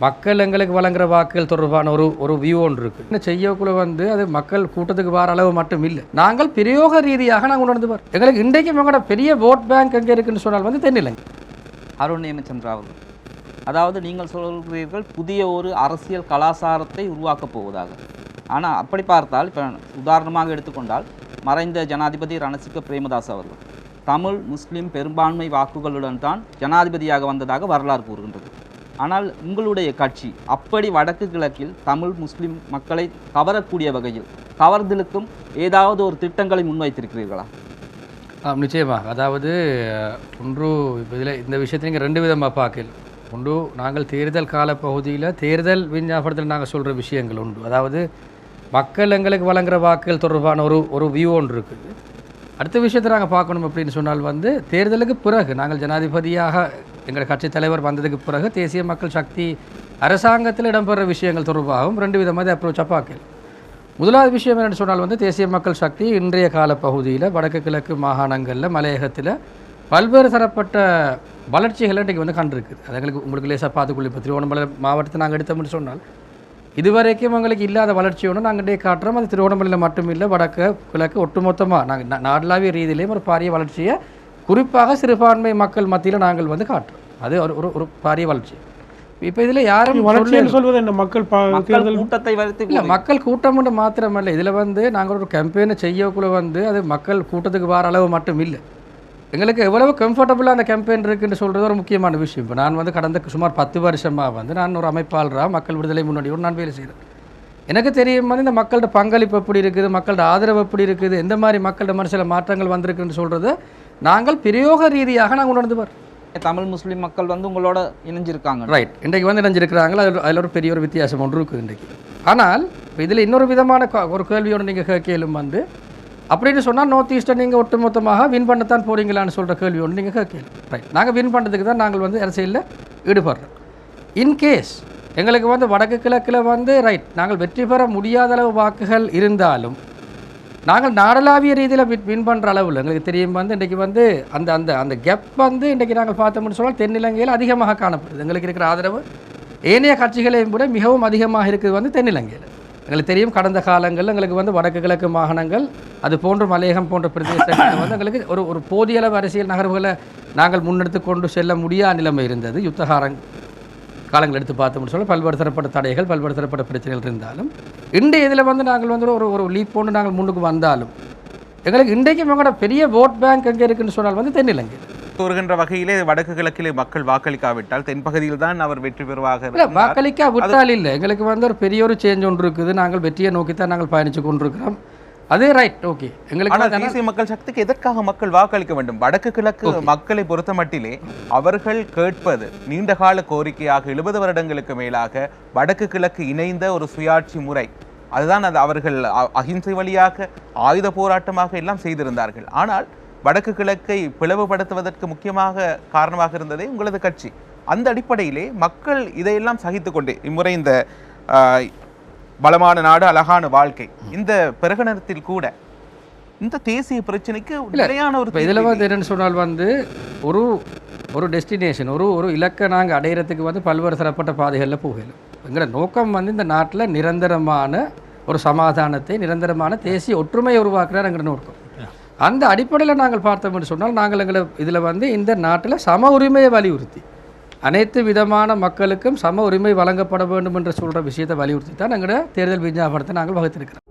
மக்கள் எங்களுக்கு வழங்குற வாக்குகள் தொடர்பான ஒரு வியூ ஒன்று இருக்குது. இந்த செய்யக்குள்ள வந்து அது மக்கள் கூட்டத்துக்கு வர அளவு மட்டும் இல்லை, நாங்கள் பிரயோக ரீதியாக நாங்கள் உணர்ந்து வரோம். எங்களுக்கு இன்றைக்கும் எங்களோட பெரிய ஓட் பேங்க் எங்கே இருக்குன்னு சொன்னால் வந்து தென்னிலங்கை. அருண் நேமச்சந்திரா அவர்கள், அதாவது நீங்கள் சொல்கிறீர்கள் புதிய ஒரு அரசியல் கலாச்சாரத்தை உருவாக்கப் போவதாக. ஆனால் அப்படி பார்த்தால் இப்போ உதாரணமாக எடுத்துக்கொண்டால் மறைந்த ஜனாதிபதி ரணசிங்க பிரேமதாஸ் அவர்கள் தமிழ் முஸ்லீம் பெரும்பான்மை வாக்குகளுடன் தான் ஜனாதிபதியாக வந்ததாக வரலாறு கூறுகின்றது. ஆனால் உங்களுடைய கட்சி அப்படி வடக்கு கிழக்கில் தமிழ் முஸ்லீம் மக்களை கவரக்கூடிய வகையில் கவர்தலுக்கும் ஏதாவது ஒரு திட்டங்களை முன்வைத்திருக்கிறீர்களா? நிச்சயமாக. அதாவது ஒன்று இதில் இந்த விஷயத்தை நீங்கள் ரெண்டு விதமாக பார்க்கல. ஒன்று, நாங்கள் தேர்தல் கால பகுதியில் தேர்தல் விஞ்ஞாபனத்தில் நாங்கள் சொல்கிற விஷயங்கள் உண்டு. அதாவது மக்கள் எங்களுக்கு வழங்குகிற வாக்குகள் தொடர்பான ஒரு வியூ ஒன்று இருக்குது. அடுத்த விஷயத்தை நாங்கள் பார்க்கணும் அப்படின்னு சொன்னால் வந்து தேர்தலுக்கு பிறகு நாங்கள் ஜனாதிபதியாக எங்கள் கட்சி தலைவர் வந்ததுக்கு பிறகு தேசிய மக்கள் சக்தி அரசாங்கத்தில் இடம்பெற விஷயங்கள் தொடர்பாகவும் ரெண்டு விதமாக அப்ரோச்சாக பார்க்கல. முதலாவது விஷயம் என்னென்னு சொன்னால் வந்து தேசிய மக்கள் சக்தி இன்றைய கால பகுதியில் வடக்கு கிழக்கு மாகாணங்களில் மலையகத்தில் பல்வேறு தரப்பட்ட வளர்ச்சிகளை இன்றைக்கு வந்து கண்டிருக்குது. அது எங்களுக்கு உங்களுக்கு லேசாக பார்த்துக்கொள்ளி. இப்போ திருவண்ணாமலை மாவட்டத்தை நாங்கள் எடுத்தோம்னு சொன்னால் இதுவரைக்கும் எங்களுக்கு இல்லாத வளர்ச்சி ஒன்று நாங்கள் இன்றைய காட்டுறோம். அது திருவண்ணாமலையில் மட்டும் இல்லை, வடக்கு கிழக்கு ஒட்டுமொத்தமாக நாங்கள் நாடளாவிய ரீதியிலேயும் ஒரு பாரிய வளர்ச்சியை குறிப்பாக சிறுபான்மை மக்கள் மத்தியில் நாங்கள் வந்து காட்டுறோம். அது ஒரு பாரிய வளர்ச்சி. இப்போ இதில் யாரும் சொல்வது என்ன மக்கள் கூட்டத்தை இல்லை, மக்கள் கூட்டம் மாத்திரமல்ல, இதில் வந்து நாங்கள் ஒரு கேம்பெயினை செய்யக்குள்ள வந்து அது மக்கள் கூட்டத்துக்கு வர அளவு மட்டும் இல்லை, எங்களுக்கு எவ்வளவு கம்ஃபர்டபுளாக அந்த கேம்பெயின் இருக்குன்னு சொல்கிறது ஒரு முக்கியமான விஷயம். இப்போ நான் வந்து கடந்த சுமார் 10 வருஷமாக வந்து நான் ஒரு அமைப்பாளராக மக்கள் விடுதலை முன்னோடியோடு நான் வேலை செய்கிறேன். எனக்கு தெரியும் வந்து இந்த மக்களோட பங்களிப்பு எப்படி இருக்குது, மக்களோட ஆதரவு எப்படி இருக்குது, எந்த மாதிரி மக்களோட மனசில் மாற்றங்கள் வந்திருக்குன்னு சொல்கிறது நாங்கள் பிரயோக ரீதியாக நாங்கள் உணர்ந்து வரோம். தமிழ் முஸ்லீம் மக்கள் வந்து உங்களோட இணைஞ்சிருக்காங்க, ரைட், இன்றைக்கு வந்து இணைஞ்சிருக்கிறாங்களா, அதில் ஒரு பெரிய ஒரு வித்தியாசம் ஒன்று இருக்குது இன்றைக்கு. ஆனால் இதில் இன்னொரு விதமான ஒரு கேள்வியோடு நீங்கள் கேளும் வந்து அப்படின்னு சொன்னால் நார்த் ஈஸ்ட்டை நீங்கள் ஒட்டுமொத்தமாக வின் பண்ணத்தான் போகிறீங்களான்னு சொல்கிற கேள்வி ஒன்று நீங்கள் கேட்கலாம். ரைட், நாங்கள் வின் பண்ணுறதுக்கு தான் நாங்கள் வந்து அரசியலில் ஈடுபடுறோம். இன்கேஸ் எங்களுக்கு வந்து வடக்கு கிழக்கில் வந்து ரைட் நாங்கள் வெற்றி பெற முடியாத அளவு வாக்குகள் இருந்தாலும் நாங்கள் நாடளாவிய ரீதியில் வின் பண்ணுற அளவில் எங்களுக்கு தெரியும் வந்து இன்றைக்கி வந்து அந்த அந்த அந்த கேப் வந்து இன்றைக்கி நாங்கள் பார்த்தோம்னு சொன்னால் தென்னிலங்கையில் அதிகமாக காணப்படுது. எங்களுக்கு இருக்கிற ஆதரவு ஏனைய கட்சிகளையும் கூட மிகவும் அதிகமாக இருக்குது வந்து தென்னிலங்கையில். எங்களுக்கு தெரியும் கடந்த காலங்களில் எங்களுக்கு வந்து வடக்கு கிழக்கு மாகாணங்கள் அது போன்ற மலையகம் போன்ற பிரதேசங்கள் வந்து எங்களுக்கு ஒரு போதிய அளவு அரசியல் நகர்வுகளை நாங்கள் முன்னெடுத்து கொண்டு செல்ல முடியாத நிலைமை இருந்தது. யுத்த காலங்கள் எடுத்து பார்த்தோம்னு சொல்ல பல்வேறு தரப்பட்ட தடைகள் பல்வேறு தரப்பட்ட பிரச்சனைகள் இருந்தாலும் இன்றைய இதில் வந்து நாங்கள் வந்து ஒரு லீப் போன்று நாங்கள் முன்னுக்கு வந்தாலும் எங்களுக்கு இன்றைக்கும் எங்களோட பெரிய ஓட் பேங்க் எங்கே இருக்குன்னு சொன்னால் வந்து தென்னிலங்கை கூறுகின்ற வகையிலே வடக்கு கிழக்கிலே மக்கள் வாக்களிக்காவிட்டால் தென்பகுதியில் தான் அவர் வெற்றி பெறுவாக. இல்லை, வாக்களிக்காவிட்டால் இல்லை, எங்களுக்கு வந்து ஒரு பெரிய ஒரு சேஞ்ச் ஒன்று இருக்குது. நாங்கள் வெற்றியை நோக்கித்தான் நாங்கள் பயணித்து கொண்டிருக்கிறோம். அதே ரைட், ஓகே. எங்களுக்கு தேசிய மக்கள் சக்திக்கு எதற்காக மக்கள் வாக்களிக்க வேண்டும்? வடக்கு கிழக்கு மக்களை பொறுத்த மட்டிலே அவர்கள் கேட்பது நீண்டகால கோரிக்கையாக 70 வருடங்களுக்கு மேலாக வடக்கு கிழக்கு இணைந்த ஒரு சுயாட்சி முறை, அதுதான் அது அவர்கள் அகிம்சை வழியாக ஆயுத போராட்டமாக எல்லாம் செய்திருந்தார்கள். ஆனால் வடக்கு கிழக்கை பிளவுபடுத்துவதற்கு முக்கியமாக காரணமாக இருந்ததே உங்களது கட்சி. அந்த அடிப்படையிலே மக்கள் இதையெல்லாம் சகித்து கொண்டே இம்முறை இந்த பலமான நாடு அழகான வாழ்க்கை இந்த பிரகடனத்தில் கூட இந்த தேசிய பிரச்சனைக்கு நிலையான ஒரு இதில் வந்து என்னென்னு சொன்னால் வந்து ஒரு டெஸ்டினேஷன் ஒரு இலக்கை நாங்கள் அடையிறதுக்கு வந்து பல்வேறு தரப்பட்ட பாதைகளில் போகலாம். எங்களோட நோக்கம் வந்து இந்த நாட்டில் நிரந்தரமான ஒரு சமாதானத்தை நிரந்தரமான தேசிய ஒற்றுமையை உருவாக்குறார் எங்களோட நோக்கம். அந்த அடிப்படையில் நாங்கள் பார்த்தோம்னு சொன்னால் நாங்கள் எங்களை இதில் வந்து இந்த நாட்டில் சம உரிமையை வலியுறுத்தி அனைத்து விதமான மக்களுக்கும் சம உரிமை வழங்கப்பட வேண்டும் என்று சொல்கிற விஷயத்தை வலியுறுத்தி தான் எங்களோட தேர்தல் விஞ்ஞாபனத்தை நாங்கள் வகுத்திருக்கிறோம்.